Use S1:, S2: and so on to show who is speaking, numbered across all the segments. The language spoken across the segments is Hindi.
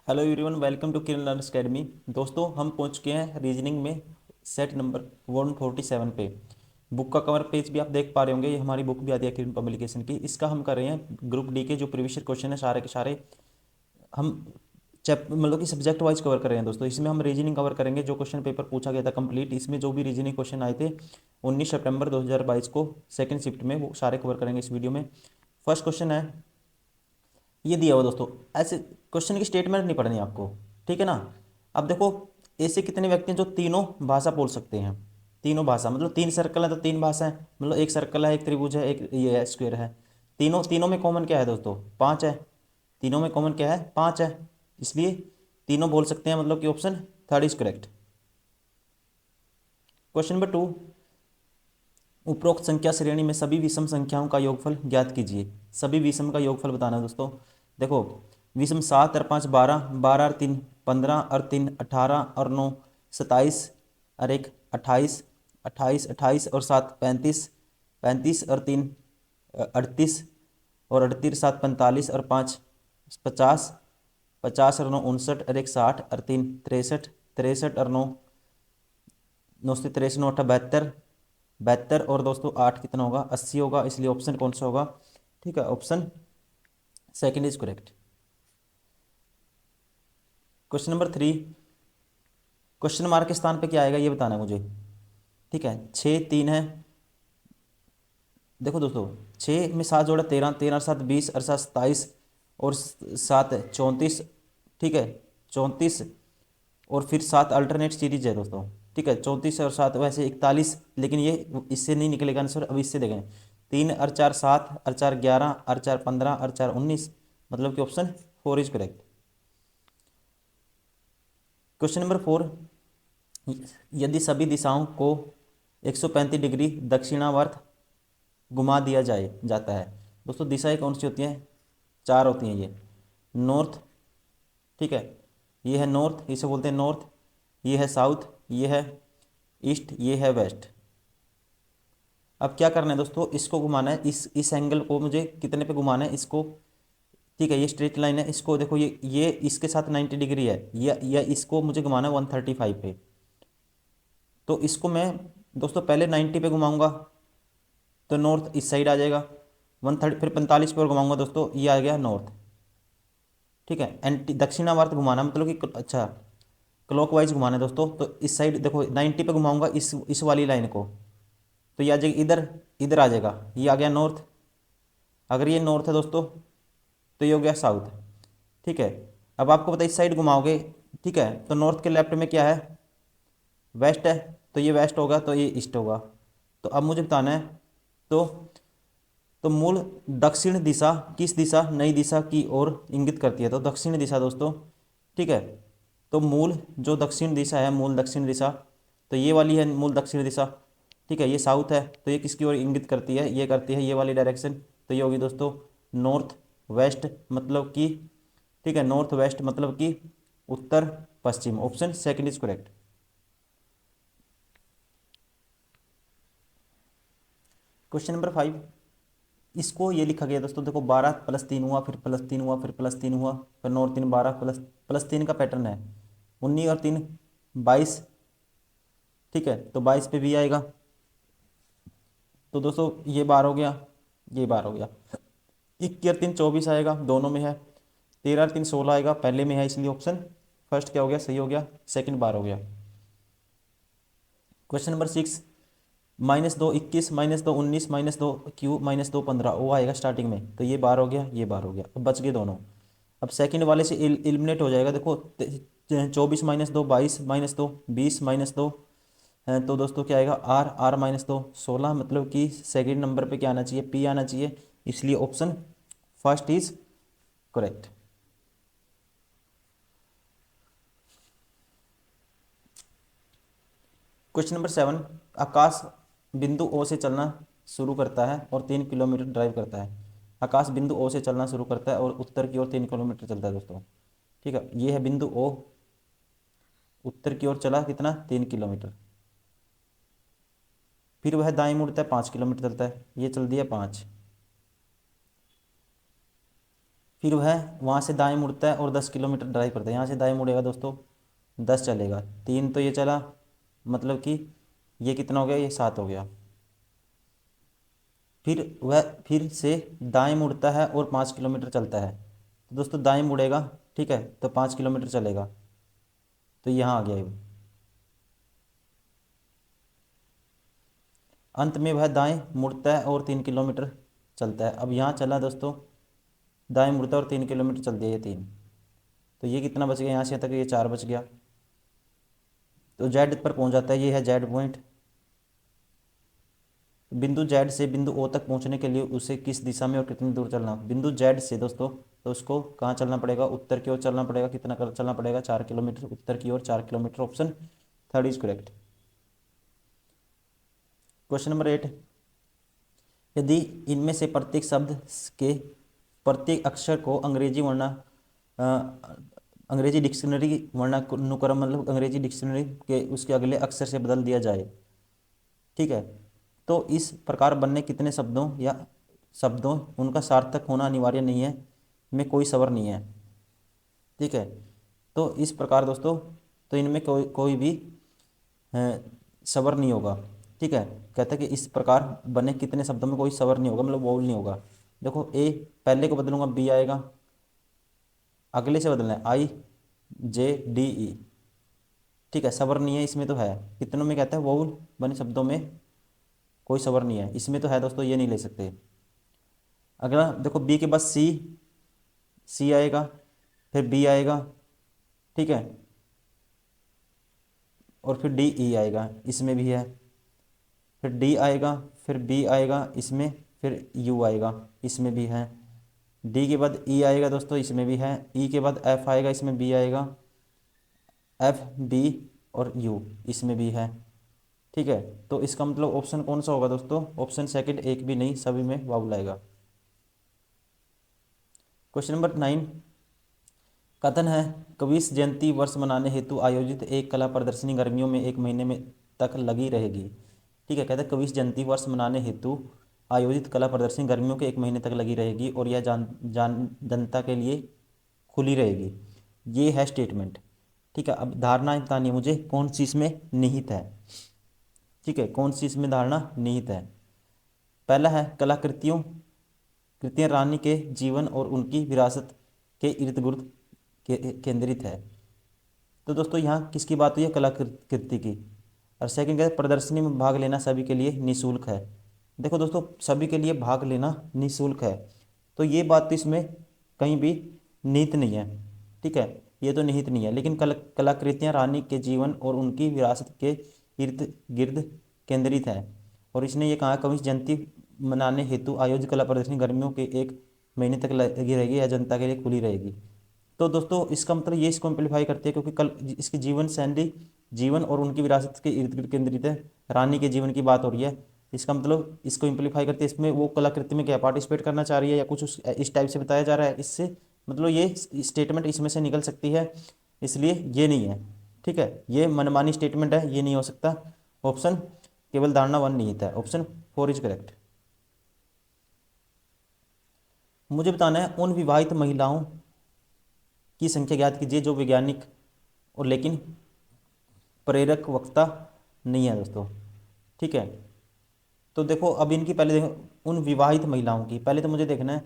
S1: Hello everyone, welcome to Kiran learners academy. दोस्तों, हम पहुंच चुके हैं रीजनिंग में सेट नंबर 147 पे। बुक का कवर पेज भी आप देख पा रहे होंगे। ये हमारी बुक भी आती है किरण पब्लिकेशन की। इसका हम कर रहे हैं ग्रुप डी के जो प्रीवियस क्वेश्चन है सारे के सारे हम चैप मतलब कि सब्जेक्ट वाइज कवर कर रहे हैं दोस्तों। इसमें हम रीजनिंग कवर करेंगे जो क्वेश्चन पेपर पूछा गया था कंप्लीट। इसमें जो भी रीजनिंग क्वेश्चन आए थे 19 सितंबर 2022 को सेकंड शिफ्ट में, वो सारे कवर करेंगे इस वीडियो में। फर्स्ट क्वेश्चन है, ये दिया हुआ दोस्तों। ऐसे क्वेश्चन की स्टेटमेंट नहीं पढ़नी आपको, ठीक है ना। अब देखो, ऐसे कितने व्यक्ति हैं जो तीनों भाषा बोल सकते हैं। तीनों भाषा मतलब तीन सर्कल है तो तीन भाषा है, मतलब एक सर्कल है, एक त्रिभुज है, एक ये है स्क्वायर है। तीनों तीनों में कॉमन क्या है दोस्तों? पाँच है। तीनों में कॉमन क्या है? पाँच है। इसलिए तीनों बोल सकते हैं, मतलब कि option third is correct. Question number two, उपरोक्त संख्या श्रेणी में सभी विषम संख्याओं का योगफल ज्ञात कीजिए। सभी विषम का योगफल बताना है दोस्तों। देखो, विषम 7 और 5 12, 12 और 3 15 और 3 18 और 9 27 और 1 28, 28 28 और 7 35, 35 और 3 38 और 38 7 45 और 5 50, 50 और 9 59 और 1 60 और 3 63, 63 और 9 9 से 63 9 72, 72 और दोस्तों 8 कितना होगा? 80 होगा। इसलिए ऑप्शन कौन सा होगा? ठीक है, option second is correct. Question number three, question mark के स्थान पे क्या आएगा ये बताना है मुझे। ठीक है, 6 3 है। देखो दोस्तों, 6 में 7 जोड़ा 13, 13 और 7 20 और 7 27 और 7 34। ठीक है, 34 और फिर 7 अल्टरनेट सीरीज है दोस्तों। ठीक है, 34 और 7 वैसे 41, लेकिन ये इससे नहीं निकलेगा आंसर। अब इससे देखें, 3 और 4 7 और 4 11 और 4 15 और 4 19, मतलब कि option four is correct. Question number four, यदि सभी दिशाओं को 135 डिग्री दक्षिणावर्त घुमा दिया जाता है। दोस्तों, दिशाएं कौन सी होती हैं? चार होती हैं ये। नॉर्थ, ठीक है, ये है नॉर्थ, इसे बोलते हैं नॉर्थ। ये है साउथ, ये है ईस्ट, ये है वेस्ट। अब क्या करना है दोस्तों, इसको घुमाना है। इस एंगल को मुझे कितने पे घुमाना है इसको? ठीक है, ये स्ट्रेट लाइन है। इसको देखो, ये इसके साथ 90 डिग्री है, या इसको मुझे घुमाना है 135 पे। तो इसको मैं दोस्तों पहले 90 पे घुमाऊंगा तो नॉर्थ इस साइड आ जाएगा। 130, फिर 45 पे और घुमाऊंगा दोस्तों, ये आ गया नॉर्थ। ठीक है, एंटी दक्षिणावर्त घुमाना मतलब कि अच्छा क्लॉकवाइज घुमाना है दोस्तों। तो इस साइड देखो 90 पे घुमाऊंगा इस वाली लाइन को, तो ये आ जाएगा इधर, इधर आ जाएगा, ये आ गया नॉर्थ। अगर ये नॉर्थ है दोस्तों तो ये हो गया साउथ। ठीक है, अब आपको पता है इस साइड घुमाओगे, ठीक है, तो नॉर्थ के लेफ्ट में क्या है? वेस्ट है। तो ये वेस्ट होगा, तो ये ईस्ट होगा। तो अब मुझे बताना है, तो मूल दक्षिण दिशा किस दिशा, नई दिशा की ओर इंगित करती है? तो दक्षिण दिशा दोस्तों। ठीक है, तो मूल जो दक्षिण दिशा है, मूल दक्षिण दिशा, तो ये वाली है मूल दक्षिण दिशा। ठीक है, ये साउथ है, तो ये किसकी ओर इंगित करती है? ये करती है ये वाली डायरेक्शन। तो ये होगी दोस्तों नॉर्थ वेस्ट, मतलब कि, ठीक है, नॉर्थ वेस्ट मतलब कि उत्तर पश्चिम। Option second is correct. Question number five, इसको ये लिखा गया दोस्तों। देखो, 12 प्लस 3 हुआ, फिर प्लस 3 हुआ, फिर प्लस 3 हुआ, फिर 9 और 3 12, प्लस प्लस 3 का पैटर्न है। 19 और 3 22। ठीक है, तो 22 पे भी आएगा। तो दोस्तों ये बार हो गया, ये बार हो गया। 21 और 3 24 आएगा, दोनों में है। 13 और 3 16 आएगा, पहले में है, इसलिए ऑप्शन फर्स्ट क्या हो गया? सही हो गया, सेकंड बार हो गया। क्वेश्चन नंबर सिक्स, -2 21, -2 19, -2 क्यू, -2 15, वो आएगा स्टार्टिंग में। तो ये बार हो गया, ये बार हो गया, अब बच गए दोनों। अब सेकंड वाले से एलिमिनेट हो जाएगा। देखो, 24 -2 22, -2 20, -2 है, तो दोस्तों क्या आएगा? आर, आर -2 16, मतलब कि सेकंड नंबर पे क्या आना चाहिए? पी आना चाहिए। इसलिए option first is correct. Question number seven, Akash बिंदु ओ से चलना शुरू करता है और 3 किलोमीटर ड्राइव करता है। आकाश बिंदु ओ से चलना शुरू करता है और उत्तर की ओर 3 किलोमीटर चलता है दोस्तों। ठीक है, ये है बिंदु ओ, उत्तर की ओर चला कितना? 3 किलोमीटर। फिर वह दाएं मुड़ता है, 5 किलोमीटर चलता है। ये चल दिया 5। फिर वह वहाँ से दाएं मुड़ता है और 10 किलोमीटर ड्राइव करता है। यहाँ से दाएं मुड़ेगा दोस्तों, 10 चलेगा, 3 तो ये चला, मतलब कि ये कितना हो गया, ये 7 हो गया। फिर वह फिर से दाएं मुड़ता है और 5 किलोमीटर चलता है। तो दोस्तों दाएं मुड़ेगा, ठीक है, तो 5 किलोमीटर चलेगा, तो यहाँ आ गया ये। अंत में वह दाएं मुड़ता है और 3 किलोमीटर चलता है। अब यहाँ चला दोस्तों, दाएं मुड़ता है और 3 किलोमीटर चल दिया, ये 3, तो ये कितना बच गया, यहाँ से यहाँ तक ये 4 बच गया। तो जेड पर पहुँच जाता है, ये है जेड पॉइंट। बिंदु जेड से बिंदु ओ तक पहुंचने के लिए उसे किस दिशा में और कितनी दूर चलना। बिंदु जेड से दोस्तों, तो उसको कहाँ चलना पड़ेगा, उत्तर की ओर चलना पड़ेगा। कितना चलना पड़ेगा, 4 किलोमीटर उत्तर की ओर, 4 kilometre. Option third is correct. Question number 8, यदि इनमें से प्रत्येक शब्द के प्रत्येक अक्षर को अंग्रेजी अंग्रेजी डिक्शनरी वर्णानुक्रम, मतलब अंग्रेजी डिक्शनरी के उसके अगले अक्षर से बदल दिया जाए, ठीक है, तो इस प्रकार बनने कितने शब्दों या शब्दों उनका सार्थक होना अनिवार्य नहीं है, में कोई सवर नहीं है, ठीक है। तो इस प्रकार दोस्तों, तो इनमें कोई कोई भी अ, सवर नहीं होगा, ठीक है। कहता है कि इस प्रकार बने कितने शब्दों में कोई सवर नहीं होगा, मतलब वोवल नहीं होगा। देखो ए, पहले को बदलूंगा बी आएगा, अगले से बदलना है IJDE, ठीक है, सवर नहीं है इसमें, तो है कितनों में, कहता है वोवल बने शब्दों में कोई सवर नहीं है, इसमें तो है दोस्तों, ये नहीं ले सकते। अगला देखो, बी के बाद सी, सी आएगा, फिर बी आएगा, ठीक है, और फिर DE आएगा, इसमें भी है, फिर डी आएगा, फिर बी आएगा इसमें, फिर यू आएगा, इसमें भी है। डी के बाद ई आएगा दोस्तों, इसमें भी है। ई के बाद एफ आएगा, इसमें बी आएगा, एफ बी और यू, इसमें भी है, ठीक है। तो इसका मतलब ऑप्शन कौन सा होगा दोस्तों, ऑप्शन सेकंड, एक भी नहीं, सभी में वावल आएगा। क्वेश्चन नंबर 9, कथन है कबीर जयंती वर्ष मनाने हेतु आयोजित एक कला प्रदर्शनी गर्मियों में 1 महीने में तक लगी रहेगी, ठीक है। कहते हैं कबीर जयंती वर्ष मनाने हेतु आयोजित कला प्रदर्शनी गर्मियों के 1 महीने तक लगी रहेगी और यह जनता के लिए खुली रहेगी, ये है स्टेटमेंट, ठीक है। अब धारणा बतानी है मुझे, कौन सी इसमें निहित है, ठीक है, कौन सी इसमें धारणा निहित है। पहला है कलाकृतियों कृतियाँ रानी के जीवन और उनकी विरासत के इर्द गिर्द केंद्रित है। तो दोस्तों यहाँ किसकी बात हुई है, कलाकृति की। और सेकंड क्या है, प्रदर्शनी में भाग लेना सभी के लिए निःशुल्क है। देखो दोस्तों, सभी के लिए भाग लेना निःशुल्क है, तो ये बात तो इसमें कहीं भी निहित नहीं है, ठीक है, ये तो निहित नहीं है। लेकिन कलाकृतियाँ रानी के जीवन और उनकी विरासत के इर्द गिर्द केंद्रित है, और इसने ये कहा कवि जयंती मनाने हेतु आयोजित कला प्रदर्शनी गर्मियों के 1 महीने तक लगी रहेगी या जनता के लिए खुली रहेगी। तो दोस्तों इसका मतलब ये इसको एम्पलीफाई करती है, क्योंकि कल इसकी जीवन शैली, जीवन और उनकी विरासत के इर्द गिर्द केंद्रित है, रानी के जीवन की बात हो रही है। इसका मतलब इसको एम्पलीफाई करती है, इसमें वो कलाकृति में क्या पार्टिसिपेट करना चाह रही है या कुछ इस टाइप से बताया जा रहा है, इससे मतलब ये स्टेटमेंट इसमें से निकल सकती है, इसलिए ये नहीं है, ठीक है, ये मनमानी स्टेटमेंट है, ये नहीं हो सकता। ऑप्शन केवल धारणा 1 निहित है, ऑप्शन 4 इज करेक्ट। मुझे बताना है उन विवाहित महिलाओं की संख्या ज्ञात कीजिए जो वैज्ञानिक और लेकिन प्रेरक वक्ता नहीं है दोस्तों, ठीक है। तो देखो अब इनकी पहले देखो, उन विवाहित महिलाओं की पहले तो मुझे देखना है,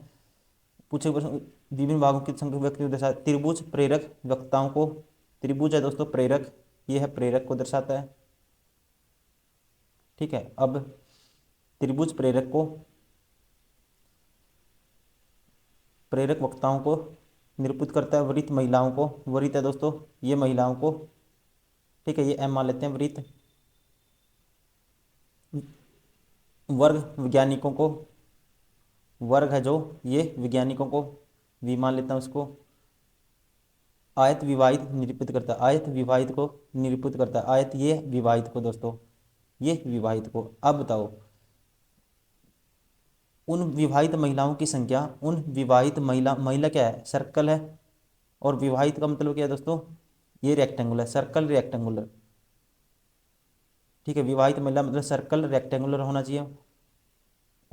S1: पूछे प्रश्न, विभिन्न भागों की संख्या व्यक्ति को दर्शाता है। त्रिभुज प्रेरक वक्ताओं को, त्रिभुज है दोस्तों प्रेरक, ये है प्रेरक को दर्शाता है, ठीक है। अब त्रिभुज प्रेरक को, प्रेरक वक्ताओं को निरूपित करता है। वरित महिलाओं को, वरित है दोस्तों ये महिलाओं को, ठीक है, ये एम मान लेते हैं वृत्त। वर्ग वैज्ञानिकों को, वर्ग है जो ये वैज्ञानिकों को, वी मान लेता हूँ उसको। आयत विवाहित निरूपित करता है, आयत विवाहित को निरूपित करता है, आयत ये विवाहित को दोस्तों, ये विवाहित को। अब बताओ उन विवाहित महिलाओं की संख्या, उन विवाहित महिला, महिला क्या है, सर्कल है, और विवाहित का मतलब क्या है दोस्तों, ये रेक्टेंगुलर, सर्कल रेक्टेंगुलर, ठीक है। विवाहित महिला मतलब सर्कल रेक्टेंगुलर होना चाहिए।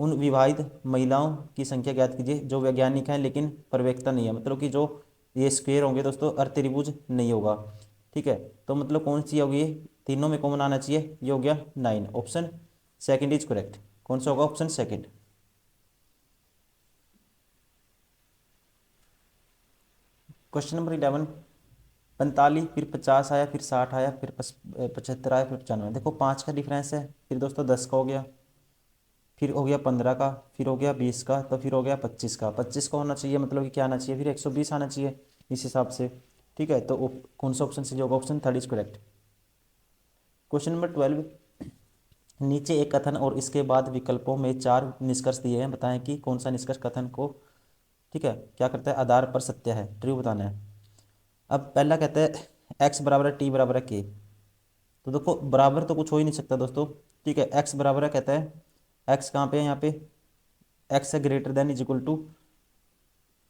S1: उन विवाहित महिलाओं की संख्या ज्ञात कीजिए जो वैज्ञानिक हैं लेकिन परवेक्ता नहीं है, मतलब कि जो ये स्क्वेयर होंगे दोस्तों अर्तिरिभुज नहीं होगा। ठीक है, तो मतलब कौन सी होगी ये, तीनों में कॉमन आना चाहिए, ये हो गया 9, ऑप्शन सेकंड इज करेक्ट। कौन सा होगा, ऑप्शन सेकंड। क्वेश्चन नंबर 11, 45, फिर 50 आया, फिर 60 आया, फिर 75 आया, फिर 95। देखो 5 का डिफरेंस है, फिर दोस्तों 10 का हो गया, फिर हो गया 15 का, फिर हो गया 20 का, तो फिर हो गया 25 का। 25 का होना चाहिए, मतलब कि क्या आना चाहिए, फिर 120 आना चाहिए इस हिसाब से। ठीक है, तो कौन सा ऑप्शन सही होगा, option third is correct. Question number 12, नीचे एक कथन और इसके बाद विकल्पों में 4 निष्कर्ष दिए हैं, बताएं कि कौन सा निष्कर्ष कथन को, ठीक है, क्या करता है, आधार पर सत्य है, ट्रू बताना है। अब पहला कहता है एक्स बराबर है टी बराबर है के, तो देखो बराबर तो कुछ हो ही नहीं सकता दोस्तों। ठीक है, एक्स बराबर है, कहता है एक्स कहाँ पे है, यहाँ पे एक्स है greater than is equal to,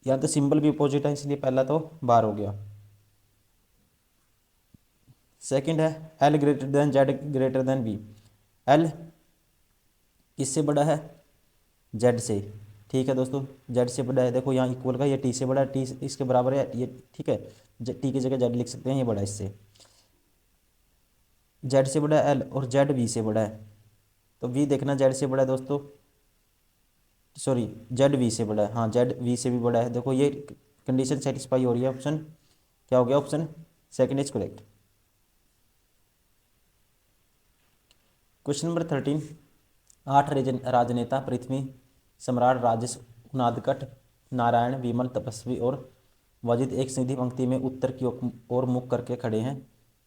S1: यहाँ तो सिंबल भी अपोजिट है इसलिए पहला तो बार हो गया। सेकंड है L greater than Z greater than B, L किससे बड़ा है, जेड से। ठीक है दोस्तों, जेड से बड़ा है, देखो यहाँ इक्वल का, ये टी से बड़ा है, टी इसके बराबर है ये। ठीक है, टी की जगह जेड लिख सकते हैं, ये बड़ा है इससे, जेड से बड़ा है एल, और जेड वी से बड़ा है, तो वी देखना जेड से बड़ा है दोस्तों, सॉरी जेड वी से बड़ा है, हाँ जेड वी से भी बड़ा है। देखो ये कंडीशन सेटिस्फाई हो रही है, ऑप्शन क्या हो गया, option second is correct. Question number 13, 8 राजनेता पृथ्वी, सम्राट, राजेश, उनादकट, नारायण, विमल, तपस्वी और वाजिद एक सीधी पंक्ति में उत्तर की ओर मुख करके खड़े हैं,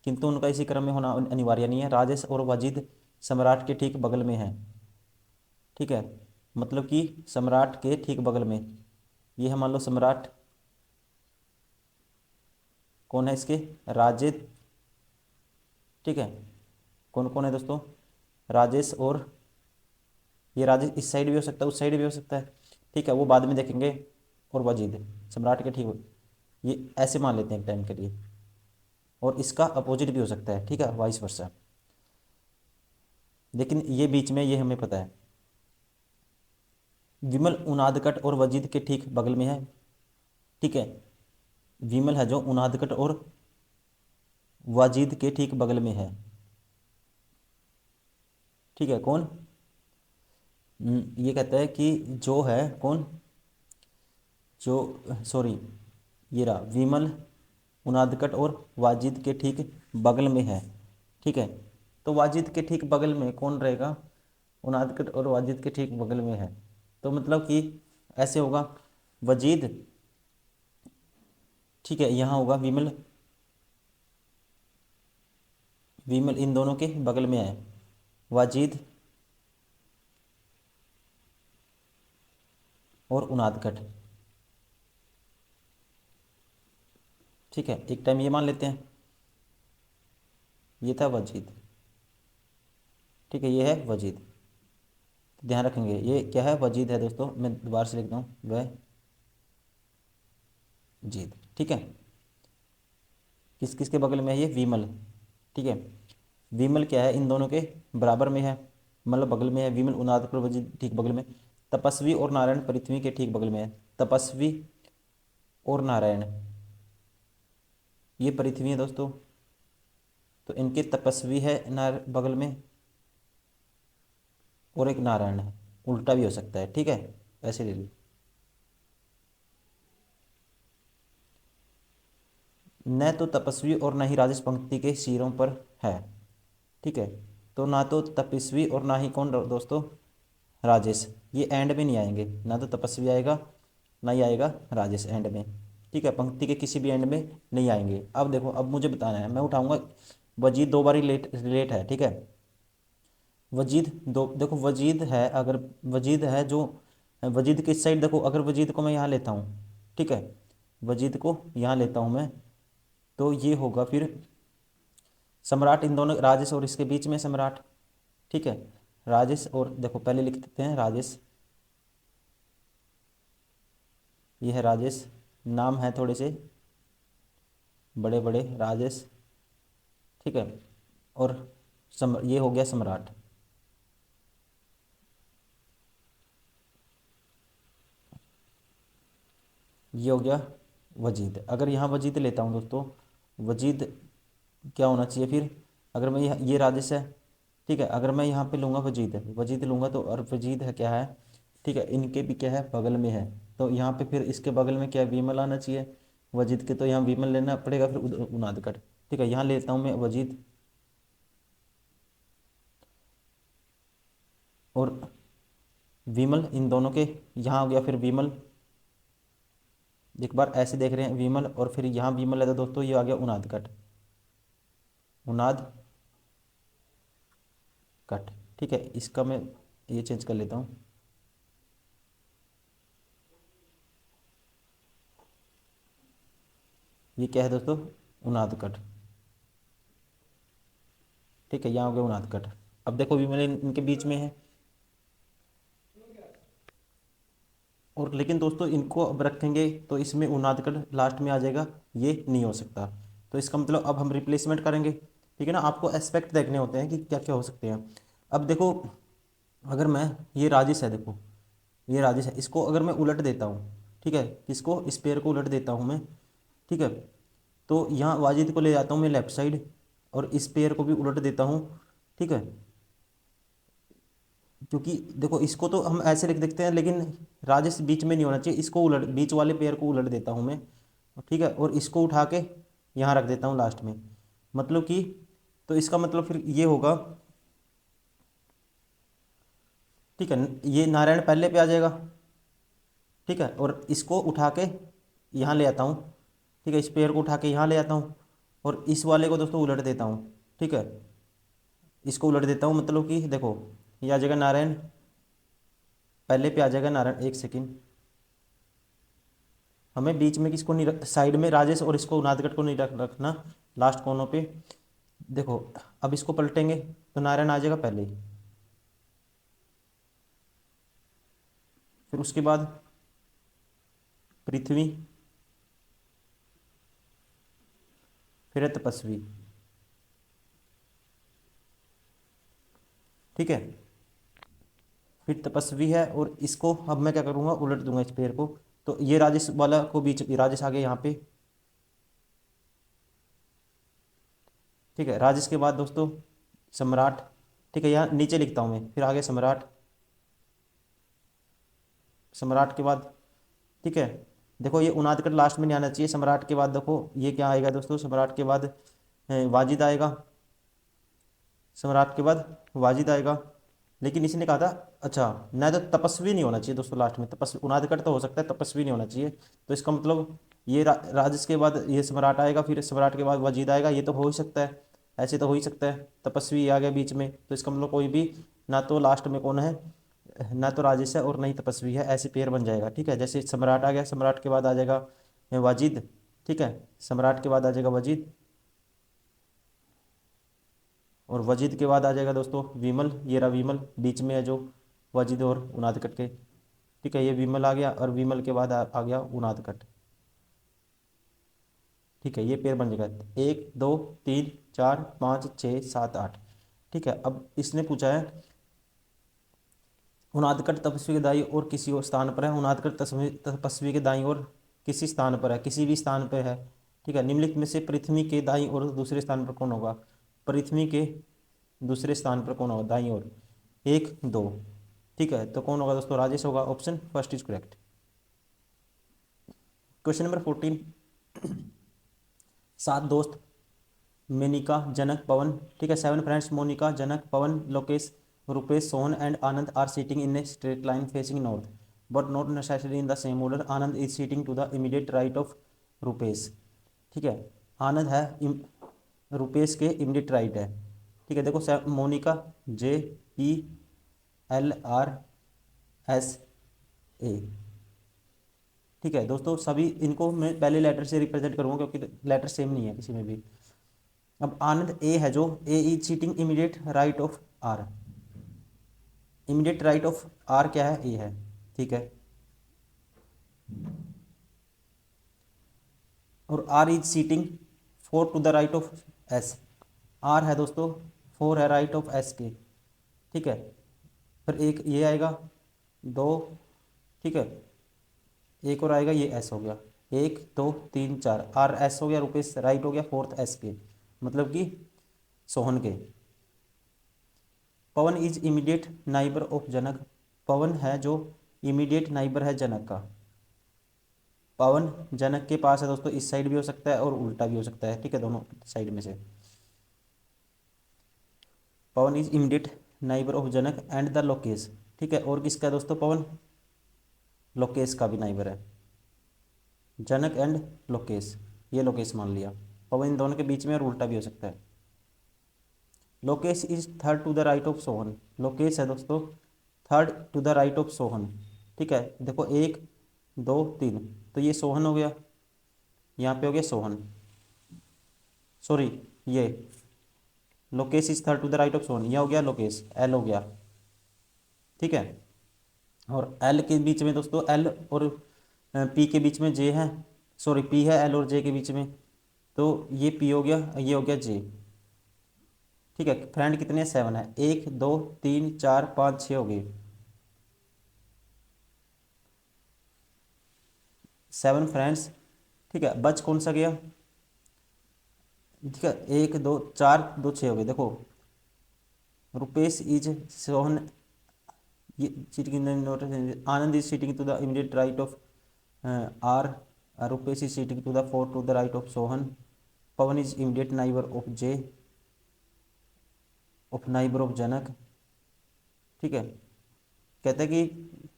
S1: किंतु उनका इसी क्रम में होना अनिवार्य नहीं है। राजेश और वाजिद सम्राट के ठीक बगल में है। ठीक है, मतलब कि सम्राट के ठीक बगल में, ये है मान लो सम्राट, कौन है इसके, राजेद। ठीक है, कौन कौन है दोस्तों, राजेश, और ये राजेश इस साइड भी हो सकता है, उस साइड भी हो सकता है। ठीक है, वो बाद में देखेंगे। और वजीद सम्राट के ठीक, ये ऐसे मान लेते हैं एक टाइम के लिए, और इसका अपोजिट भी हो सकता है, ठीक है, वाइस वर्सा, लेकिन ये बीच में ये हमें पता है। विमल उनादकट और वजीद के ठीक बगल में है। ठीक है, विमल है जो उनादकट और वाजिद के ठीक बगल में है। ठीक है, कौन, ये कहता है कि जो है कौन, जो, सॉरी, ये रहा विमल उनादकट और वाजिद के ठीक बगल में है। ठीक है, तो वाजिद के ठीक बगल में कौन रहेगा, उनादकट और वाजिद के ठीक बगल में है, तो मतलब कि ऐसे होगा वजीद। ठीक है, यहाँ होगा विमल, विमल इन दोनों के बगल में है, वाजिद और उनादकट। ठीक है, एक टाइम ये मान लेते हैं, ये था वजीद। ठीक है, ये है वजीद, ध्यान रखेंगे ये क्या है, वजीद है दोस्तों, मैं दोबारा से लिखता हूँ वह जीद। ठीक है, किस किस के बगल में है ये, विमल। ठीक है, विमल क्या है, इन दोनों के बराबर में है, मतलब बगल में है, विमल उनाद पर वजीद ठीक बगल में। तपस्वी और नारायण पृथ्वी के ठीक बगल में है, तपस्वी और नारायण ये पृथ्वी है दोस्तों, तो इनके तपस्वी है नार बगल में, और एक नारायण है, उल्टा भी हो सकता है। ठीक है, ऐसे ले लो, न तो तपस्वी और न ही राजस पंक्ति के सिरों पर है। ठीक है, तो ना तो तपस्वी और ना ही कौन दोस्तों, राजेश, ये एंड में नहीं आएंगे, ना तो तपस्वी आएगा ना ही आएगा राजेश एंड में। ठीक है, पंक्ति के किसी भी एंड में नहीं आएंगे। अब देखो, अब मुझे बताना है, मैं उठाऊंगा वजीद, दो बार रिलेट रिलेट है। ठीक है, वजीद दो, देखो वजीद है, अगर वजीद है जो, वजीद किस साइड, देखो अगर वजीद को मैं यहाँ लेता हूँ, ठीक है, वजीद को यहाँ लेता हूँ मैं, तो ये होगा फिर सम्राट, इन दोनों राजेश और इसके बीच में सम्राट। ठीक है, राजेश, और देखो पहले लिख देते हैं राजेश, ये है राजेश, नाम है थोड़े से बड़े बड़े राजेश। ठीक है, और ये हो गया सम्राट। ये हो गया वजीद। अगर यहाँ वजीद लेता हूँ दोस्तों, वजीद क्या होना चाहिए फिर, अगर मैं ये राजेश है, ठीक है, अगर मैं यहाँ पे लूँगा वजीद, वजीद लूँगा तो, और वजीद है क्या है, ठीक है, इनके भी क्या है, बगल में है, तो यहाँ पे फिर इसके बगल में क्या है, विमल आना चाहिए, वजीद के तो यहाँ विमल लेना पड़ेगा, फिर उनादकट, ठीक है, यहाँ लेता हूँ मैं वजीद और विमल, इन दोनों के यहाँ हो गया फिर विमल, एक बार ऐसे देख रहे हैं विमल, और फिर यहाँ विमल है तो दोस्तों ये आ गया उनादकट, उनाद कट, ठीक है, इसका मैं ये चेंज कर लेता हूँ, ये क्या है दोस्तों, उनाद कट, ठीक है, यहाँ हो गया उनाद कट। अब देखो विमल इनके बीच में है, और लेकिन दोस्तों इनको अब रखेंगे तो इसमें उनाद कट लास्ट में आ जाएगा, ये नहीं हो सकता, तो इसका मतलब अब हम रिप्लेसमेंट करेंगे, ठीक है ना, आपको एस्पेक्ट देखने होते हैं कि क्या क्या हो सकते हैं। अब देखो, अगर मैं, ये राजेश है देखो, ये राजेश है, इसको अगर मैं उलट देता हूँ, ठीक है, किसको, इस पेयर को उलट देता हूँ मैं, ठीक है, तो यहाँ वाजिद को ले जाता हूँ मैं लेफ्ट साइड, और इस पेयर को भी उलट देता हूँ, ठीक है, क्योंकि देखो इसको तो हम ऐसे लिख देखते हैं, लेकिन राजेश बीच में नहीं होना चाहिए, इसको उलट, बीच वाले पेयर को उलट देता हूँ मैं, ठीक है, और इसको उठा के यहाँ रख देता हूँ लास्ट में, मतलब कि, तो इसका मतलब फिर ये होगा, ठीक है, ये नारायण पहले पे आ जाएगा, ठीक है, और इसको उठा के यहाँ ले आता हूँ, ठीक है, इस पेयर को उठा के यहाँ ले आता हूँ, और इस वाले को दोस्तों उलट देता हूँ, ठीक है, इसको उलट देता हूँ, मतलब कि देखो ये आ जाएगा नारायण, पहले पे आ जाएगा नारायण, एक सेकंड, हमें बीच में किसको नहीं साइड में राजेश और इसको नादगढ़ को नहीं रखना, लास्ट कोनों पे, देखो अब इसको पलटेंगे तो नारायण आ जाएगा पहले, फिर उसके बाद पृथ्वी, फिर है तपस्वी, ठीक है, फिर तपस्वी है, और इसको अब मैं क्या करूँगा, उलट दूंगा इस पेड़ को, तो ये राजेश वाला को बीच, राजेश आ गया यहाँ पे, ठीक है, राजेश के बाद दोस्तों सम्राट, ठीक है, यहाँ नीचे लिखता हूँ मैं, फिर आगे सम्राट, सम्राट के बाद, ठीक है, देखो ये उनादकट लास्ट में नहीं आना चाहिए, सम्राट के बाद देखो ये क्या आएगा दोस्तों, सम्राट के बाद वाजिद आएगा, सम्राट के बाद वाजिद आएगा, लेकिन इसी ने कहा था, अच्छा ना, तो तपस्वी नहीं होना चाहिए दोस्तों लास्ट में, तपस्वी, उनादकट तो हो सकता है, तपस्वी नहीं होना चाहिए, तो इसका मतलब ये राजस के बाद ये सम्राट आएगा, फिर सम्राट के बाद वाजिद आएगा, ये तो हो ही सकता है, ऐसे तो हो ही सकता है, तपस्वी आ गया बीच में, तो इसका मतलब कोई भी, ना तो लास्ट में कौन है, ना तो राजेश है और ना ही तपस्वी है, ऐसे पेयर बन जाएगा, ठीक है, जैसे सम्राट आ गया, सम्राट के बाद आ जाएगा वाजिद, ठीक है, सम्राट के बाद आ जाएगा वजीद, और वजीद के बाद आ जाएगा दोस्तों विमल, ये रहा विमल बीच में है जो, वजीद और उनादकट के, ठीक है, ये विमल आ गया, और विमल के बाद आ गया उनादकट, ठीक है, ये पेयर बन जाएगा, एक दो तीन चार पाँच छः सात आठ, ठीक है, अब इसने पूछा है उनादकट तपस्वी के दाई और किसी और स्थान पर है, उनादकट तपस्वी के दाई और किसी स्थान पर है, किसी भी स्थान पर है, ठीक है, निम्नलिखित में से पृथ्वी के दाई और दूसरे स्थान पर कौन होगा, पृथ्वी के दूसरे स्थान पर कौन होगा दाई और, एक दो, ठीक है, तो कौन होगा दोस्तों, राजेश होगा, option first is correct. Question number 14, सात दोस्त मेनिका जनक पवन, ठीक है, seven friends Monika Janak Pawan Lokesh Rupesh Sohan and Anand are sitting in a straight line facing north but not necessary in the same order, Anand is sitting to the immediate right of Rupesh, ठीक है, आनंद है रुपेश के इमीडिएट राइट है, ठीक है, देखो मोनिका JELRSA, ठीक है दोस्तों, सभी इनको मैं पहले लेटर से रिप्रेजेंट करूंगा क्योंकि लेटर सेम नहीं है किसी में भी। अब आनंद ए है जो, A is sitting immediate right of R, immediate right of R क्या है, ए है, ठीक है, और R is sitting four to the right of S, R है दोस्तों फोर है राइट ऑफ एस के, ठीक है, फिर एक ये आएगा, दो, ठीक है, एक और आएगा, ये एस हो गया, 1 2 3 4, आर एस हो गया, रुपेश राइट हो गया, फोर्थ एस के, मतलब कि सोहन के। पवन इज इमीडिएट नाइबर ऑफ जनक, पवन है जो इमीडिएट नाइबर है जनक का। पवन जनक के पास है दोस्तों, इस साइड भी हो सकता है और उल्टा भी हो सकता है, ठीक है, दोनों साइड में से। Pawan is immediate neighbour of Janak and the Lokesh, ठीक है, और किसका है दोस्तों, पवन लोकेश का भी नाइबर है, जनक एंड लोकेश, ये लोकेश मान लिया। पवन इन दोनों के बीच में और उल्टा भी हो सकता है। Lokesh is third to the right of Sohan, Lokesh है दोस्तों third to the right of Sohan, ठीक है, देखो 1 2 3, तो ये सोहन हो गया, यहाँ पे हो गया सोहन, सॉरी ये Lokesh is third to the right of Sohan, यह हो गया लोकेश, एल हो गया, ठीक है। और एल के बीच में दोस्तों, एल और पी के बीच में जे है, सॉरी पी है एल और जे के बीच में, तो ये पी हो गया, ये हो गया जे, ठीक है। फ्रेंड कितने, 7 है, 1 2 3 4 5 6 हो गए, 7 फ्रेंड्स, ठीक है। बच कौन सा गया, ठीक है, 1 2 4 2 6 हो गए, देखो रुपेश इज सोहन, ये sitting in notice, Anand is sitting to the immediate right of R, Rupesh is sitting to the four to the right of Sohan, Pawan is immediate neighbour of J, of neighbour of Janak, ठीक है। कहते हैं कि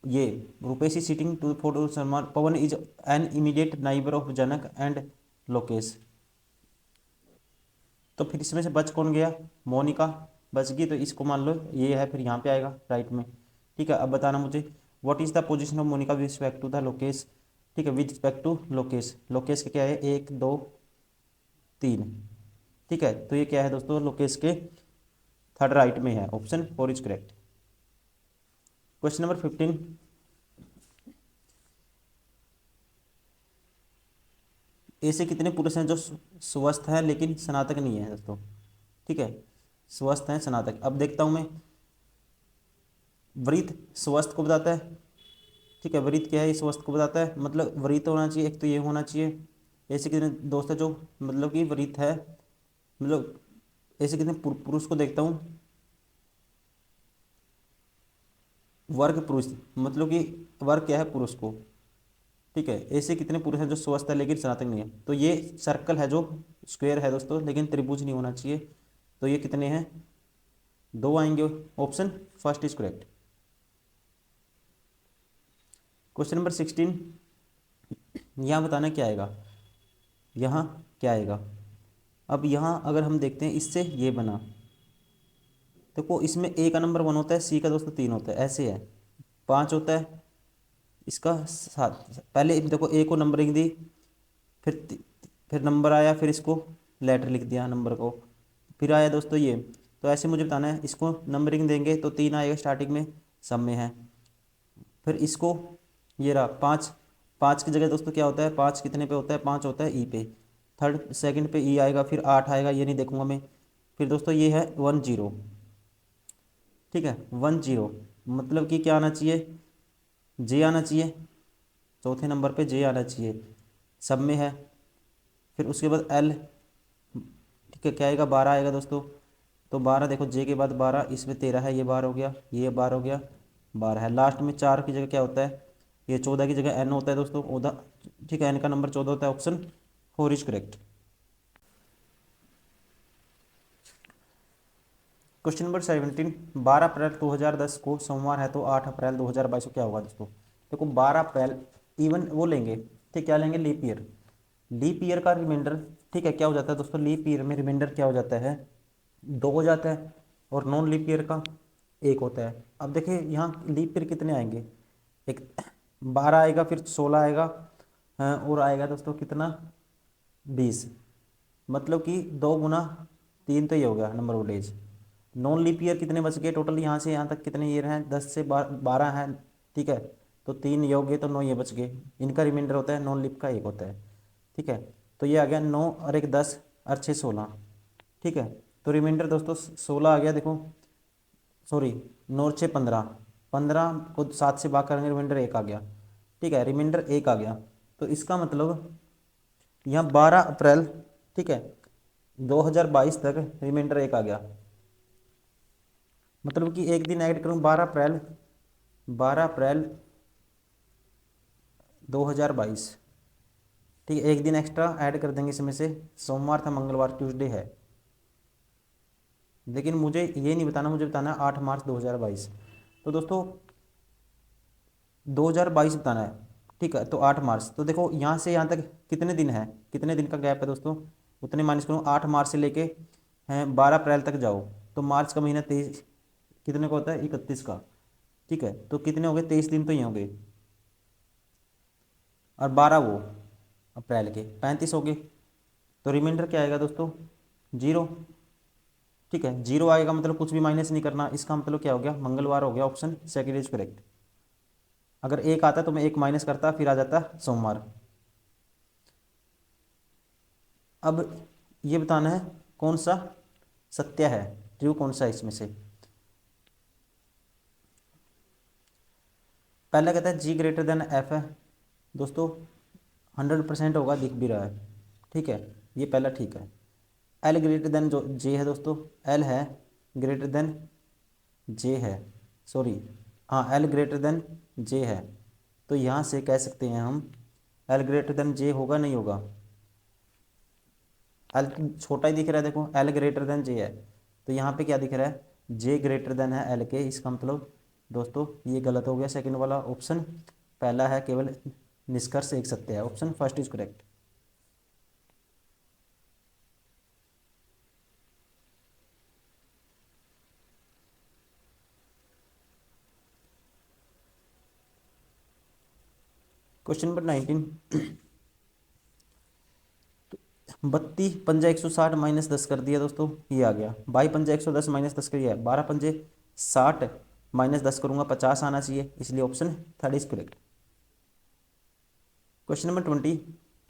S1: ये Rupesh is sitting to four to Salman, Pawan is an immediate neighbour of Janak and Lokesh, तो फिर इसमें से बच कौन गया, मोनिका बच गई, तो इसको मान लो ये है, फिर यहाँ पे आएगा राइट में, ठीक है। अब बताना मुझे, what is the position of Monika with respect to the Lokesh, ठीक है, with respect to Lokesh, Lokesh के क्या है, 1 2 3, ठीक है, तो ये क्या है दोस्तों, लोकेश के थर्ड राइट में है, option 4 is correct. Question number 15, ऐसे कितने पुरुष हैं जो स्वस्थ हैं लेकिन स्नातक नहीं है दोस्तों, ठीक है, स्वस्थ हैं स्नातक। अब देखता हूं मैं, वृत्त स्वस्थ को बताता है, ठीक है, वृत्त क्या है, ये स्वस्थ को बताता है, मतलब वृत्त होना चाहिए एक, तो ये होना चाहिए। ऐसे कितने दोस्त है जो मतलब कि वृत्त है, मतलब ऐसे कितने पुरुष को देखता हूँ, वर्ग पुरुष, मतलब कि वर्ग क्या है, पुरुष को, ठीक है। ऐसे कितने पुरुष हैं जो स्वस्थ है लेकिन स्नातक नहीं है, तो ये सर्कल है जो स्क्वायर है दोस्तों, लेकिन त्रिभुज नहीं होना चाहिए, तो ये कितने हैं, 2 आएंगे, option first is correct. Question number 16, यहाँ बताना क्या आएगा, यहाँ क्या आएगा। अब यहाँ अगर हम देखते हैं, इससे ये बना, देखो इसमें ए का नंबर 1 होता है, सी का दोस्तों 3 होता है, ऐसे है 5 होता है, इसका 7, पहले देखो ए को नंबरिंग दी, फिर फिर नंबर आया, फिर इसको लेटर लिख दिया नंबर को, फिर आया दोस्तों ये, तो ऐसे मुझे बताना है, इसको नंबरिंग देंगे तो 3 आएगा स्टार्टिंग में, सब में है, फिर इसको ये रहा 5, 5 की जगह दोस्तों क्या होता है, 5 कितने पे होता है, 5 होता है ई पे, थर्ड सेकंड पे ई आएगा, फिर 8 आएगा, ये नहीं देखूंगा मैं, फिर दोस्तों ये है 10, ठीक है, 10, मतलब कि क्या आना चाहिए, जे आना चाहिए, चौथे नंबर पे जे आना चाहिए, सब में है। फिर उसके बाद एल, ठीक है, क्या आएगा, 12 आएगा दोस्तों, तो 12 देखो जे के बाद 12, इसमें 13 है, ये 12 हो गया, ये 12 हो गया, 12 है, लास्ट में 4 की जगह क्या होता है, ये 14 की जगह एन होता है दोस्तों, ओदा, ठीक है, एन का नंबर 14 होता है, option 4 is correct. Question number 17, 12 अप्रैल 2010 को सोमवार है, तो 8 अप्रैल 2022 को क्या होगा दोस्तों, देखो 12 अप्रैल इवन वो लेंगे, ठीक, क्या लेंगे, लीप ईयर, लीप ईयर का रिमाइंडर, ठीक है, क्या हो जाता है दोस्तों, लीप ईयर में रिमाइंडर क्या हो जाता है, 2 हो जाता है, और नॉन लीप ईयर का 1 होता है। अब देखिए यहाँ लीप ईयर कितने आएंगे, एक 12 आएगा, फिर 16 आएगा, और आएगा दोस्तों कितना, 20, मतलब कि 2 गुना 3, तो ये हो गया number of days. Non leap year कितने बच गए टोटल, यहाँ से यहाँ तक कितने ईयर हैं, 10 से 12 हैं, ठीक है, तो 3 ये हो गए, तो 9 ये बच गए, इनका रिमाइंडर होता है, नॉन लीप का 1 होता है, ठीक है। तो ये आ गया 9 और 1 10 और 6 16, ठीक है, तो रिमाइंडर दोस्तों 16 आ गया, देखो सॉरी 9 और 6 15, 15 को 7 से भाग करेंगे, रिमाइंडर 1 आ गया, ठीक है, रिमाइंडर 1 आ गया। तो इसका मतलब यहाँ 12 अप्रैल, ठीक है, 2022 तक रिमाइंडर 1 आ गया। मतलब कि एक दिन ऐड करूँ 12 अप्रैल, 12 अप्रैल 2022, ठीक है, एक दिन एक्स्ट्रा ऐड कर देंगे इसमें से। सोमवार था, मंगलवार, ट्यूसडे है, लेकिन मुझे ये नहीं बताना, मुझे बताना है 8 मार्च 2022। तो दोस्तों 2022 बताना है, ठीक है। तो 8 मार्च, तो देखो यहाँ से यहाँ तक कितने दिन है, कितने दिन का गैप है दोस्तों, उतने माइनस करो। 8 मार्च से लेके हैं 12 अप्रैल तक जाओ, तो मार्च का महीना 23 कितने का होता है, 31 का, ठीक है। तो कितने हो गए, 23 दिन तो ये हो गए, और 12 वो अप्रैल के 35 हो गए। तो रिमाइंडर क्या आएगा दोस्तों, 0, ठीक है। 0 आएगा मतलब कुछ भी माइनस नहीं करना, इसका मतलब क्या हो गया, मंगलवार हो गया। Option second is correct. अगर 1 आता तो मैं 1 माइनस करता, फिर आ जाता सोमवार। अब ये बताना है कौन सा सत्य है, ट्रू कौन सा है इसमें से। पहला कहता है जी ग्रेटर देन एफ है दोस्तों, 100% होगा, दिख भी रहा है, ठीक है, ये पहला ठीक है। एल ग्रेटर देन जो जे है दोस्तों, एल है ग्रेटर देन जे है, सॉरी, हाँ, एल ग्रेटर देन जे है। तो यहाँ से कह सकते हैं हम एल ग्रेटर देन जे होगा, नहीं होगा, एल छोटा ही दिख रहा है, देखो एल ग्रेटर देन जे है, तो यहाँ पे क्या दिख रहा है, जे ग्रेटर देन है एल के। इसका मतलब दोस्तों ये गलत हो गया, सेकंड वाला ऑप्शन। पहला है केवल निष्कर्ष एक सत्य है, option first is correct. Question number 19, 32 पंजा 160 -10 कर दिया दोस्तों, ये आ गया। 22 पंजा 110 -10 कर, 12 पंजे 60 -10 करूंगा, 50 आना चाहिए, इसलिए option third is correct. Question number 20,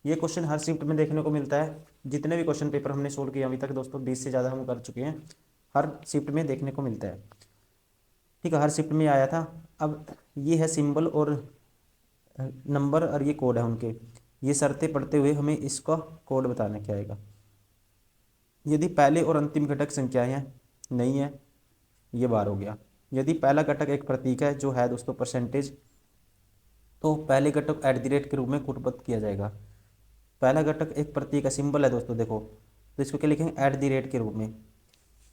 S1: ये क्वेश्चन हर शिफ्ट में देखने को मिलता है। जितने भी क्वेश्चन पेपर हमने सोल्व किए अभी तक दोस्तों, 20 से ज़्यादा हम कर चुके हैं, हर शिफ्ट में देखने को मिलता है, ठीक है, हर शिफ्ट में आया था। अब ये है सिंबल और नंबर, और ये कोड है उनके, ये शर्तें पढ़ते हुए हमें इसका कोड बताना क्या आएगा। यदि पहले और अंतिम घटक संख्याएं हैं, नहीं है, ये बार हो गया। यदि पहला घटक एक प्रतीक है, जो है दोस्तों परसेंटेज, तो पहले घटक एट द रेट के रूप में कूटबद्ध किया जाएगा। पहला घटक एक प्रतीक का सिंबल है दोस्तों, देखो, तो इसको क्या लिखेंगे, एट द रेट के रूप में,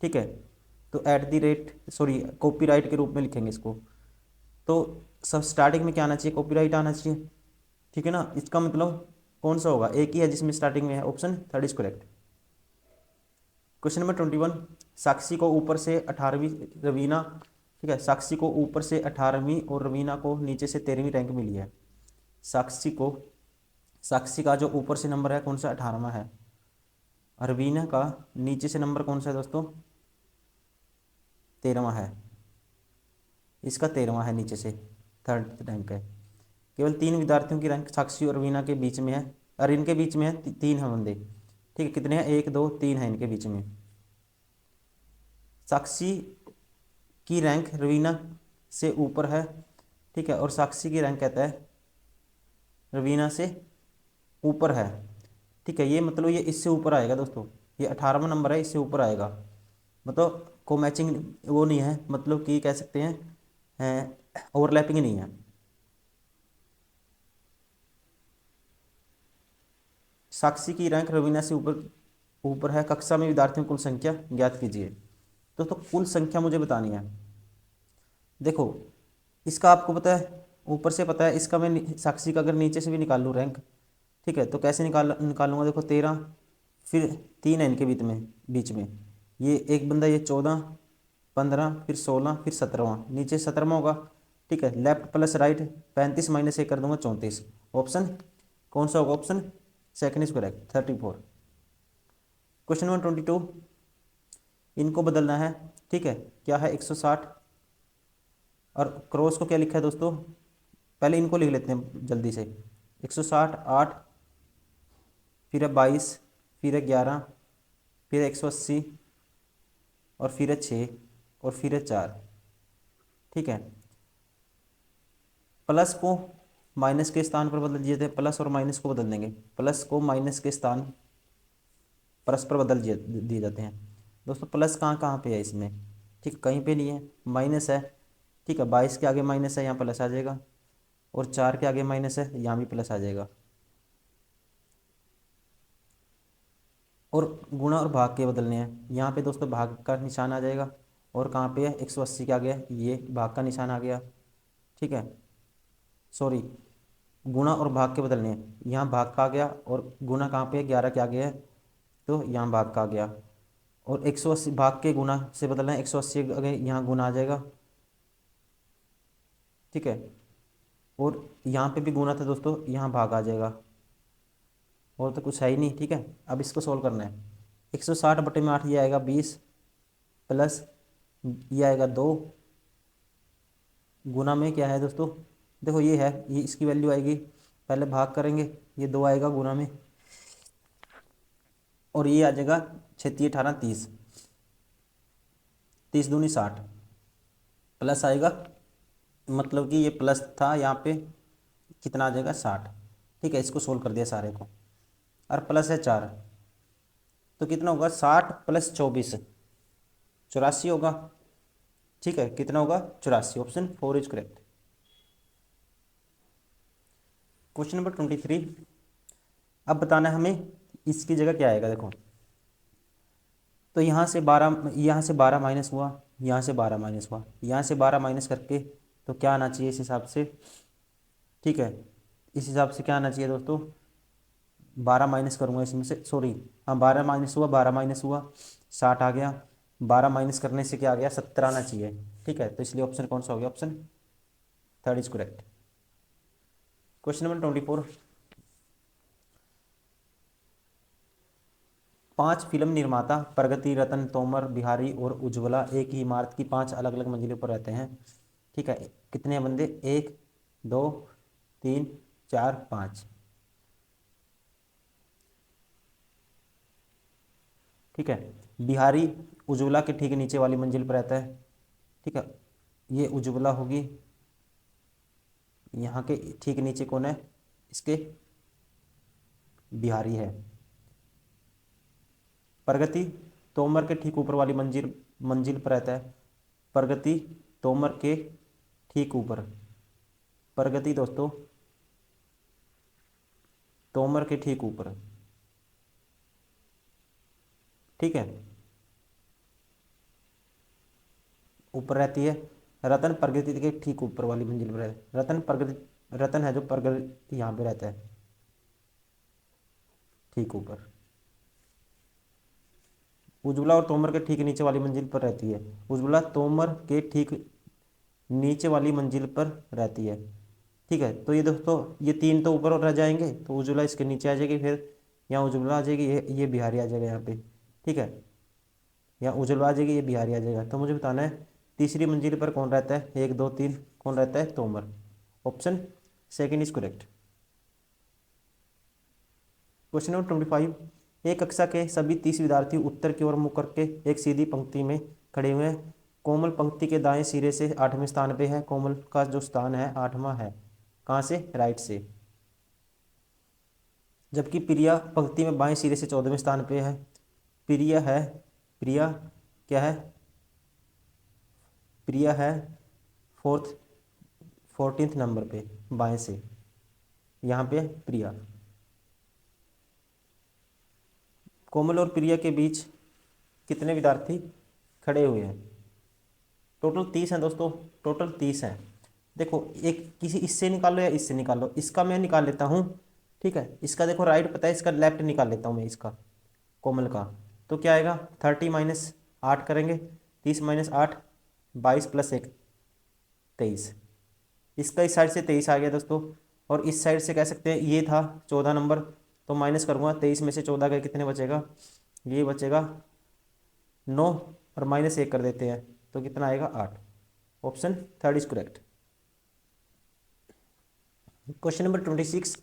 S1: ठीक है। तो at the rate, sorry, copyright के रूप में लिखेंगे इसको। तो सब स्टार्टिंग में क्या आना चाहिए, कॉपीराइट आना चाहिए, ठीक है ना। इसका मतलब कौन सा होगा, एक ही है जिसमें स्टार्टिंग में है, option third is correct. Question number 21, साक्षी को ऊपर से 18वीं, रवीना, ठीक है, साक्षी को ऊपर से 18वीं और रवीना को नीचे से 13वीं रैंक मिली है। साक्षी को, साक्षी का जो ऊपर से नंबर है कौन सा, 18वां है। रवीना का नीचे से नंबर कौन सा है दोस्तों, 13वां है। इसका 13वां है नीचे से, थर्ड रैंक है। केवल 3 विद्यार्थियों की रैंक साक्षी और रवीना के बीच में है, और इनके बीच में है 3 है बंदे, ठीक है। कितने हैं, 1 2 3 है इनके बीच में। साक्षी की रैंक रवीना से ऊपर है, ठीक है, और साक्षी की रैंक कहता है रवीना से ऊपर है, ठीक है। ये मतलब ये इससे ऊपर आएगा दोस्तों, ये 18वां नंबर है, इससे ऊपर आएगा, मतलब को मैचिंग वो नहीं है, मतलब कि कह सकते हैं ओवरलैपिंग नहीं है। साक्षी की रैंक रवीना से ऊपर ऊपर है। कक्षा में विद्यार्थियों की कुल संख्या ज्ञात कीजिए। दोस्तों कुल संख्या मुझे बतानी है। देखो इसका आपको पता है, ऊपर से पता है, इसका मैं साक्षी का अगर नीचे से भी निकाल लूँ रैंक, ठीक है, तो कैसे निकालूंगा, देखो 13, फिर 3 है इनके बीच में ये एक बंदा, ये 14 15 फिर 16 फिर 17वां, नीचे 17वां होगा, ठीक है। लेफ्ट प्लस राइट, 35 -1 कर दूंगा, 34। ऑप्शन कौन सा होगा, option second is correct, 34। Question number 22, इनको बदलना है, ठीक है। क्या है, 160, और क्रॉस को क्या लिखा है दोस्तों, पहले इनको लिख लेते हैं जल्दी से। 160 8, फिर है 22, फिर है 11, फिर है 180, और फिर है 6, और फिर है 4, ठीक है। प्लस को माइनस के स्थान पर बदल दिए थे, प्लस और माइनस को बदल देंगे, प्लस को माइनस के स्थान परस्पर बदल दिए जाते हैं। दोस्तों प्लस कहाँ कहाँ पे है इसमें, ठीक कहीं पे नहीं है, माइनस है, ठीक है 22 के आगे माइनस है, यहाँ प्लस आ जाएगा, और 4 के आगे माइनस है, यहाँ भी प्लस आ जाएगा। और गुणा और भाग के बदलने हैं, यहाँ पे दोस्तों भाग का निशान आ जाएगा, और कहाँ पे है 180 के आगे है, ये भाग का निशान आ गया, ठीक है, सॉरी गुणा और भाग के बदलने हैं, यहाँ भाग का आ गया, और गुणा कहाँ पे है 11 के आगे है, तो यहाँ भाग का आ गया, और 180 भाग के गुणा से बदलना है, 180 के आगे यहाँ गुणा आ जाएगा, ठीक है, और यहाँ पे भी गुणा था दोस्तों, यहाँ भाग आ जाएगा, और तो कुछ है ही नहीं, ठीक है। अब इसको सोल्व करना है, 160/8 ये आएगा 20, प्लस ये आएगा 2, गुना में क्या है दोस्तों, देखो ये है, ये इसकी वैल्यू आएगी, पहले भाग करेंगे, ये 2 आएगा गुना में, और ये आ जाएगा 36 18 30, 30 दूनी 60, प्लस आएगा, मतलब कि ये प्लस था यहाँ पे, कितना आ जाएगा 60, ठीक है, इसको सोल्व कर दिया सारे को, और प्लस है 4, तो कितना होगा 60 + 24 84 होगा, ठीक है, कितना होगा 84, option 4 is correct. Question number 23, अब बताना है हमें इसकी जगह क्या आएगा, देखो तो यहाँ से 12 माइनस हुआ, यहाँ से 12 माइनस हुआ, यहाँ से 12 माइनस करके तो क्या आना चाहिए इस हिसाब से, ठीक है, इस हिसाब से क्या आना चाहिए दोस्तों, 12 माइनस करूँगा इसमें से, सॉरी हाँ 12 माइनस हुआ, 12 माइनस हुआ 60 आ गया, 12 माइनस करने से क्या आ गया 70 आना चाहिए, ठीक है, तो इसलिए ऑप्शन कौन सा हो गया, option 3 is correct. Question number 24, 5 film निर्माता प्रगति, रतन, तोमर, बिहारी और उज्ज्वला एक ही इमारत की 5 अलग अलग मंजिलों पर रहते हैं, ठीक है, कितने बंदे, 1 2 3 4 5, ठीक है, बिहारी उज्ज्वला के ठीक नीचे वाली मंजिल पर रहता है, ठीक है, ये उज्ज्वला होगी, यहाँ के ठीक नीचे कौन है, इसके बिहारी है, प्रगति तोमर के ठीक ऊपर वाली मंजिल मंजिल पर रहता है, प्रगति तोमर के ठीक ऊपर, प्रगति दोस्तों तोमर के ठीक ऊपर, ठीक है, ऊपर रहती है, रतन प्रगति के ठीक ऊपर वाली मंजिल पर है, रतन है जो प्रगति यहाँ पे रहता है ठीक ऊपर, उज्ज्वला और तोमर के ठीक नीचे वाली मंजिल पर रहती है, उज्ज्वला तोमर के ठीक नीचे वाली मंजिल पर रहती है, ठीक है, तो ये दोस्तों ये 3 तो ऊपर रह जाएंगे, तो उज्ज्वला इसके नीचे आ जाएगी, फिर यहाँ उज्ज्वला आ जाएगी, ये बिहारी आ जाएगा यहाँ पे, ठीक है, यहाँ उज्ज्वला आ जाएगी, ये बिहारी आ जाएगा, तो मुझे बताना है तीसरी मंजिल पर कौन रहता है, 1 2 3 कौन रहता है, Tomar, option second is correct. Question number 25, एक कक्षा के सभी 30 विद्यार्थी उत्तर की ओर मुख करके एक सीधी पंक्ति में खड़े हुए हैं, कोमल पंक्ति के दाएं सिरे से 8वें स्थान पे है, कोमल का जो स्थान है 8वां है, कहाँ से, राइट से, जबकि प्रिया पंक्ति में बाएं सिरे से 14वें स्थान पे है, प्रिया है, प्रिया क्या है, प्रिया है 14th नंबर पे बाएं से, यहाँ पे प्रिया, कोमल और प्रिया के बीच कितने विद्यार्थी खड़े हुए हैं, टोटल 30 हैं दोस्तों, टोटल 30 हैं, देखो एक किसी इससे निकालो या इससे निकालो, इसका मैं निकाल लेता हूँ, ठीक है, इसका देखो राइट पता है, इसका लेफ्ट निकाल लेता हूँ मैं इसका, कोमल का, तो क्या आएगा 30 माइनस 8 करेंगे, 30 माइनस 8 22 + 1 23, इसका इस साइड से 23 आ गया दोस्तों, और इस साइड से कह सकते हैं ये था 14 नंबर, तो माइनस करूँगा, 23 में से 14 गए कितने बचेगा, ये बचेगा 9, और -1 कर देते हैं, तो कितना आएगा 8, option 3 is correct. Question number 26,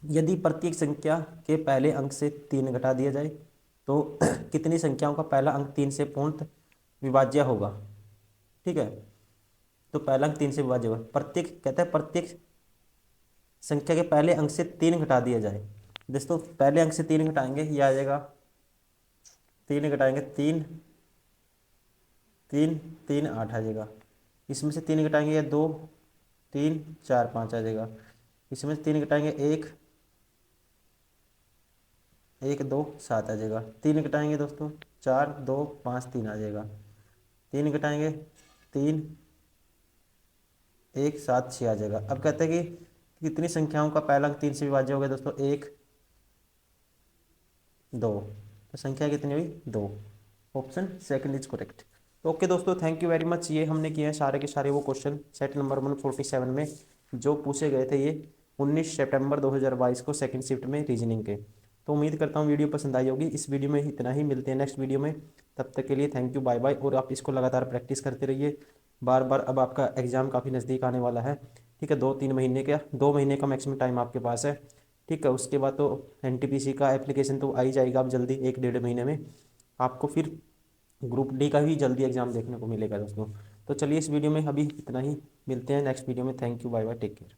S1: यदि प्रत्येक संख्या के पहले अंक से 3 घटा दिया जाए तो कितनी संख्याओं का पहला अंक 3 से पूर्णतः विभाज्य होगा, ठीक है, तो पहला अंक 3 से विभाज्य होगा। प्रत्येक कहता है प्रत्येक संख्या के पहले अंक से 3 घटा दिया जाए। दोस्तों पहले अंक से 3 घटाएंगे, ये आ जाएगा 3 घटाएंगे 3 3 3 8 आ जाएगा। इसमें से 3 घटाएंगे या 2 3 4 5 आ जाएगा। इसमें से 3 घटाएंगे 1 1 2 7 आ जाएगा। 3 घटाएंगे दोस्तों 4 2 5 3 आ जाएगा। 3 घटाएंगे 3 1 7 6 आ जाएगा। अब कहते हैं कि कितनी संख्याओं का पहला अंक 3 से विभाज्य हो गया दोस्तों, 1 2। तो संख्या कितनी हुई 2। Option second is correct. तो ओके दोस्तों, थैंक यू वेरी मच। ये हमने किए हैं सारे के सारे वो क्वेश्चन सेट नंबर 147 में जो पूछे गए थे, ये 19 सितंबर 2022 को सेकंड शिफ्ट में रीजनिंग के। तो उम्मीद करता हूँ वीडियो पसंद आई होगी। इस वीडियो में इतना ही, मिलते हैं नेक्स्ट वीडियो में। तब तक के लिए थैंक यू, बाय बाय। और आप इसको लगातार प्रैक्टिस करते रहिए बार बार। अब आपका एग्ज़ाम काफ़ी नज़दीक आने वाला है, ठीक है। 2-3 महीने का, 2 महीने का मैक्सिमम टाइम आपके पास है, ठीक है। उसके बाद तो एनटीपीसी का एप्लीकेशन तो आ ही जाएगा अब जल्दी, 1-1.5 महीने में। आपको फिर ग्रुप डी का भी जल्दी एग्जाम देखने को मिलेगा दोस्तों। तो चलिए इस वीडियो में अभी इतना ही, मिलते हैं नेक्स्ट वीडियो में। Thank you, bye bye, take care.